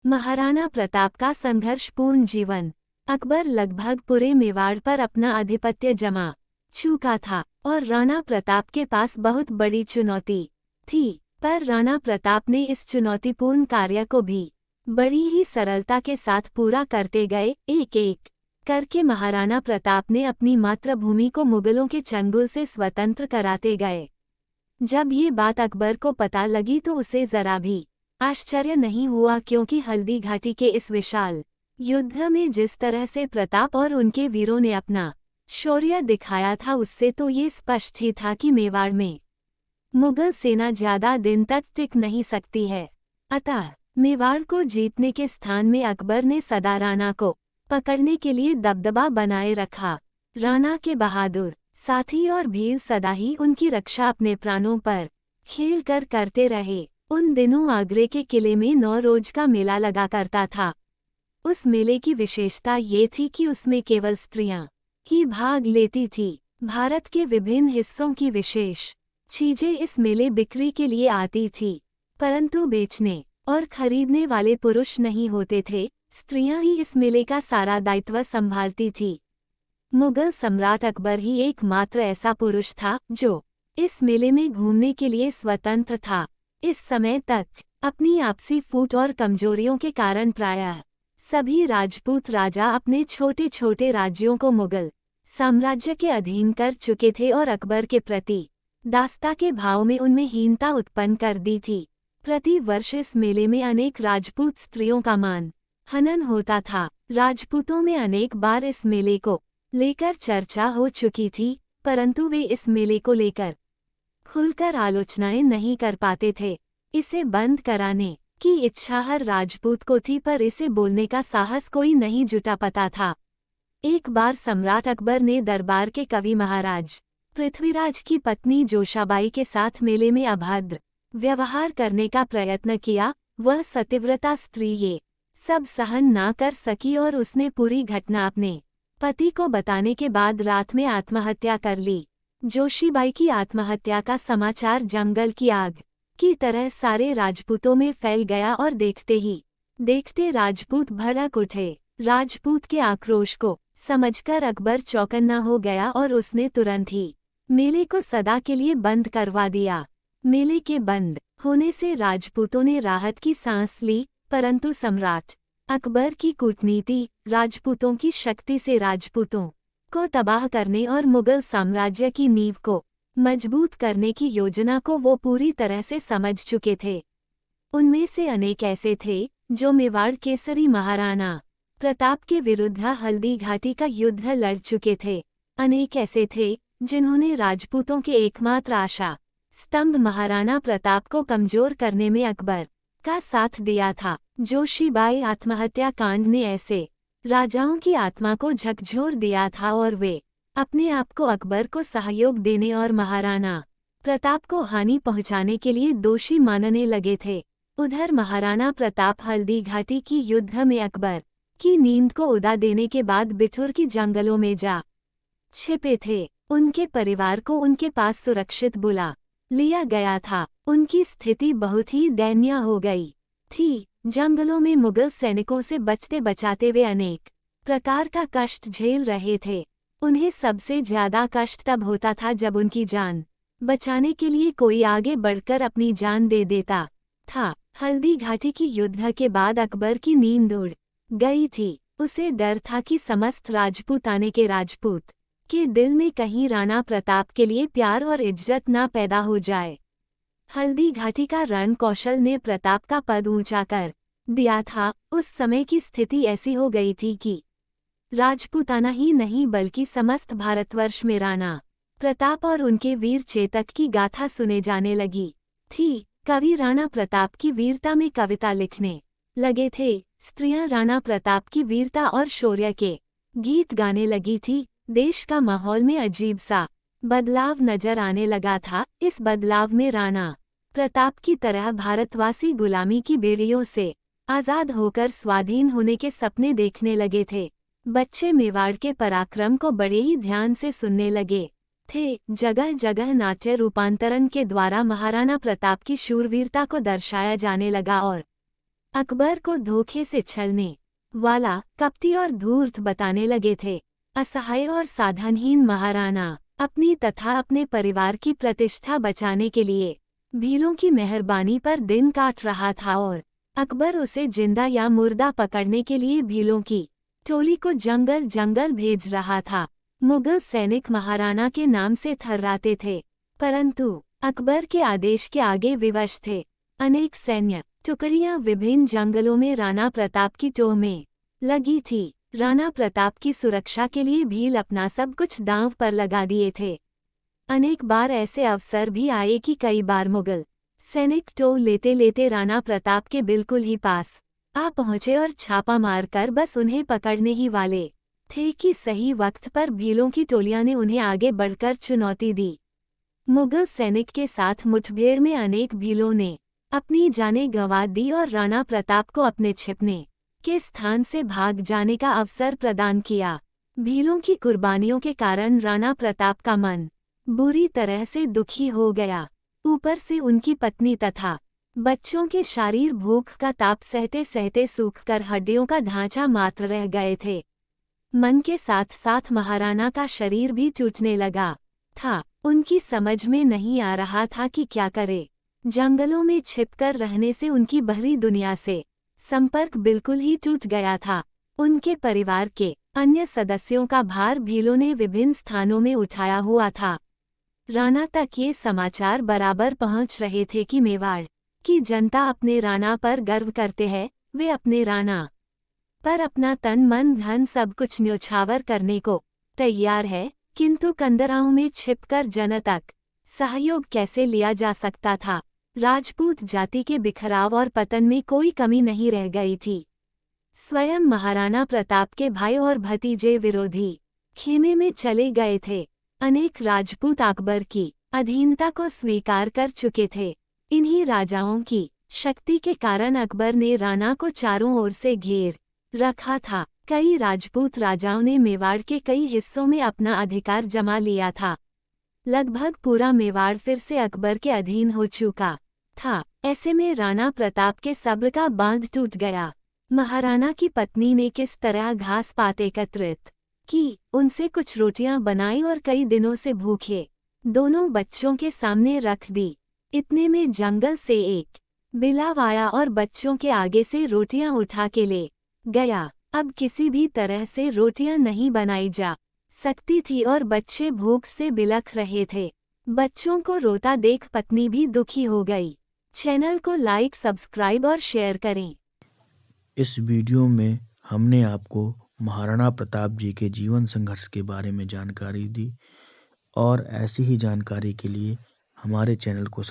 महाराणा प्रताप का संघर्षपूर्ण जीवन। अकबर लगभग पूरे मेवाड़ पर अपना आधिपत्य जमा चुका था और राणा प्रताप के पास बहुत बड़ी चुनौती थी, पर राणा प्रताप ने इस चुनौतीपूर्ण कार्य को भी बड़ी ही सरलता के साथ पूरा करते गए। एक एक करके महाराणा प्रताप ने अपनी मातृभूमि को मुगलों के चंगुल से स्वतंत्र कराते गए। जब ये बात अकबर को पता लगी तो उसे जरा भी आश्चर्य नहीं हुआ, क्योंकि हल्दी घाटी के इस विशाल युद्ध में जिस तरह से प्रताप और उनके वीरों ने अपना शौर्य दिखाया था, उससे तो ये स्पष्ट ही था कि मेवाड़ में मुगल सेना ज्यादा दिन तक टिक नहीं सकती है। अतः मेवाड़ को जीतने के स्थान में अकबर ने सदा राणा को पकड़ने के लिए दबदबा बनाए रखा। राणा के बहादुर साथी और भील सदा ही उनकी रक्षा अपने प्राणों पर खेल कर करते रहे। उन दिनों आगरे के किले में 9 रोज का मेला लगा करता था। उस मेले की विशेषता ये थी कि उसमें केवल स्त्रियां ही भाग लेती थी। भारत के विभिन्न हिस्सों की विशेष चीजें इस मेले बिक्री के लिए आती थी, परंतु बेचने और खरीदने वाले पुरुष नहीं होते थे। स्त्रियां ही इस मेले का सारा दायित्व संभालती थी। मुगल सम्राट अकबर ही एकमात्र ऐसा पुरुष था जो इस मेले में घूमने के लिए स्वतंत्र था। इस समय तक अपनी आपसी फूट और कमजोरियों के कारण प्रायः सभी राजपूत राजा अपने छोटे छोटे राज्यों को मुगल साम्राज्य के अधीन कर चुके थे और अकबर के प्रति दास्ता के भाव में उनमें हीनता उत्पन्न कर दी थी। प्रति वर्ष इस मेले में अनेक राजपूत स्त्रियों का मान हनन होता था। राजपूतों में अनेक बार इस मेले को लेकर चर्चा हो चुकी थी, परंतु वे इस मेले को लेकर खुलकर आलोचनाएं नहीं कर पाते थे। इसे बंद कराने की इच्छा हर राजपूत को थी, पर इसे बोलने का साहस कोई नहीं जुटा पाता था। एक बार सम्राट अकबर ने दरबार के कवि महाराज पृथ्वीराज की पत्नी जोशाबाई के साथ मेले में अभद्र व्यवहार करने का प्रयत्न किया। वह सतिव्रता स्त्री ये सब सहन ना कर सकी और उसने पूरी घटना अपने पति को बताने के बाद रात में आत्महत्या कर ली। जोशीबाई की आत्महत्या का समाचार जंगल की आग की तरह सारे राजपूतों में फैल गया और देखते ही देखते राजपूत भड़क उठे। राजपूत के आक्रोश को समझकर अकबर चौकन्ना हो गया और उसने तुरंत ही मेले को सदा के लिए बंद करवा दिया। मेले के बंद होने से राजपूतों ने राहत की सांस ली, परंतु सम्राट अकबर की कूटनीति, राजपूतों की शक्ति से राजपूतों को तबाह करने और मुगल साम्राज्य की नींव को मजबूत करने की योजना को वो पूरी तरह से समझ चुके थे। उनमें से अनेक ऐसे थे जो मेवाड़ केसरी महाराणा प्रताप के विरुद्ध हल्दी घाटी का युद्ध लड़ चुके थे। अनेक ऐसे थे जिन्होंने राजपूतों के एकमात्र आशा स्तंभ महाराणा प्रताप को कमजोर करने में अकबर का साथ दिया था। जोशीबाई आत्महत्या कांड ने ऐसे राजाओं की आत्मा को झकझोर दिया था और वे अपने आप को अकबर को सहयोग देने और महाराणा प्रताप को हानि पहुंचाने के लिए दोषी मानने लगे थे। उधर महाराणा प्रताप हल्दी घाटी की युद्ध में अकबर की नींद को उड़ा देने के बाद बिठूर की जंगलों में जा छिपे थे। उनके परिवार को उनके पास सुरक्षित बुला लिया गया था। उनकी स्थिति बहुत ही दयनीय हो गई थी। जंगलों में मुगल सैनिकों से बचते बचाते वे अनेक प्रकार का कष्ट झेल रहे थे। उन्हें सबसे ज्यादा कष्ट तब होता था जब उनकी जान बचाने के लिए कोई आगे बढ़कर अपनी जान दे देता था। हल्दी घाटी की युद्ध के बाद अकबर की नींद उड़ गई थी। उसे डर था कि समस्त राजपूताने के राजपूत के दिल में कहीं राणा प्रताप के लिए प्यार और इज्जत ना पैदा हो जाए। हल्दी घाटी का रण कौशल ने प्रताप का पद ऊंचा कर दिया था। उस समय की स्थिति ऐसी हो गई थी कि राजपूताना ही नहीं बल्कि समस्त भारतवर्ष में राणा प्रताप और उनके वीर चेतक की गाथा सुने जाने लगी थी। कवि राणा प्रताप की वीरता में कविता लिखने लगे थे। स्त्रियां राणा प्रताप की वीरता और शौर्य के गीत गाने लगी थी। देश का माहौल में अजीब सा बदलाव नजर आने लगा था। इस बदलाव में राणा प्रताप की तरह भारतवासी गुलामी की बेड़ियों से आजाद होकर स्वाधीन होने के सपने देखने लगे थे। बच्चे मेवाड़ के पराक्रम को बड़े ही ध्यान से सुनने लगे थे। जगह जगह नाट्य रूपांतरण के द्वारा महाराणा प्रताप की शूरवीरता को दर्शाया जाने लगा और अकबर को धोखे से छलने वाला, कपटी और धूर्त बताने लगे थे। असहाय और साधनहीन महाराणा अपनी तथा अपने परिवार की प्रतिष्ठा बचाने के लिए भीलों की मेहरबानी पर दिन काट रहा था और अकबर उसे जिंदा या मुर्दा पकड़ने के लिए भीलों की टोली को जंगल जंगल भेज रहा था। मुगल सैनिक महाराणा के नाम से थर्राते थे, परंतु अकबर के आदेश के आगे विवश थे। अनेक सैन्य टुकड़ियां विभिन्न जंगलों में राणा प्रताप की टोह में लगी थी। राणा प्रताप की सुरक्षा के लिए भील अपना सब कुछ दांव पर लगा दिए थे। अनेक बार ऐसे अवसर भी आए कि कई बार मुगल सैनिक टोह लेते लेते राणा प्रताप के बिल्कुल ही पास आ पहुंचे और छापा मारकर बस उन्हें पकड़ने ही वाले थे कि सही वक्त पर भीलों की टोलियां ने उन्हें आगे बढ़कर चुनौती दी। मुगल सैनिक के साथ मुठभेड़ में अनेक भीलों ने अपनी जानें गंवा दी और राणा प्रताप को अपने छिपने के स्थान से भाग जाने का अवसर प्रदान किया। भीलों की कुर्बानियों के कारण राणा प्रताप का मन बुरी तरह से दुखी हो गया। ऊपर से उनकी पत्नी तथा बच्चों के शरीर भूख का ताप सहते सहते सूखकर हड्डियों का ढांचा मात्र रह गए थे। मन के साथ साथ महाराणा का शरीर भी टूटने लगा था। उनकी समझ में नहीं आ रहा था कि क्या करे। जंगलों में छिपकर रहने से उनकी बाहरी दुनिया से संपर्क बिल्कुल ही टूट गया था। उनके परिवार के अन्य सदस्यों का भार भीलों ने विभिन्न स्थानों में उठाया हुआ था। राणा तक ये समाचार बराबर पहुंच रहे थे कि मेवाड़ की जनता अपने राणा पर गर्व करते हैं। वे अपने राणा पर अपना तन मन धन सब कुछ न्योछावर करने को तैयार है, किंतु कंदराओं में छिपकर जनतक सहयोग कैसे लिया जा सकता था। राजपूत जाति के बिखराव और पतन में कोई कमी नहीं रह गई थी। स्वयं महाराणा प्रताप के भाई और भतीजे विरोधी खेमे में चले गए थे। अनेक राजपूत अकबर की अधीनता को स्वीकार कर चुके थे। इन्हीं राजाओं की शक्ति के कारण अकबर ने राणा को चारों ओर से घेर रखा था। कई राजपूत राजाओं ने मेवाड़ के कई हिस्सों में अपना अधिकार जमा लिया था। लगभग पूरा मेवाड़ फिर से अकबर के अधीन हो चुका था। ऐसे में राणा प्रताप के सब्र का बांध टूट गया। महाराणा की पत्नी ने किस तरह घास पात एकत्रित की, उनसे कुछ रोटियां बनाई और कई दिनों से भूखे दोनों बच्चों के सामने रख दी। इतने में जंगल से एक बिलाव आया और बच्चों के आगे से रोटियां उठा के ले गया। अब किसी भी तरह से रोटियां नहीं बनाई जा सकती थी और बच्चे भूख से बिलख रहे थे। बच्चों को रोता देख पत्नी भी दुखी हो गई। चैनल को लाइक, सब्सक्राइब और शेयर करें। इस वीडियो में हमने आपको महाराणा प्रताप जी के जीवन संघर्ष के बारे में जानकारी दी और ऐसी ही जानकारी के लिए हमारे चैनल को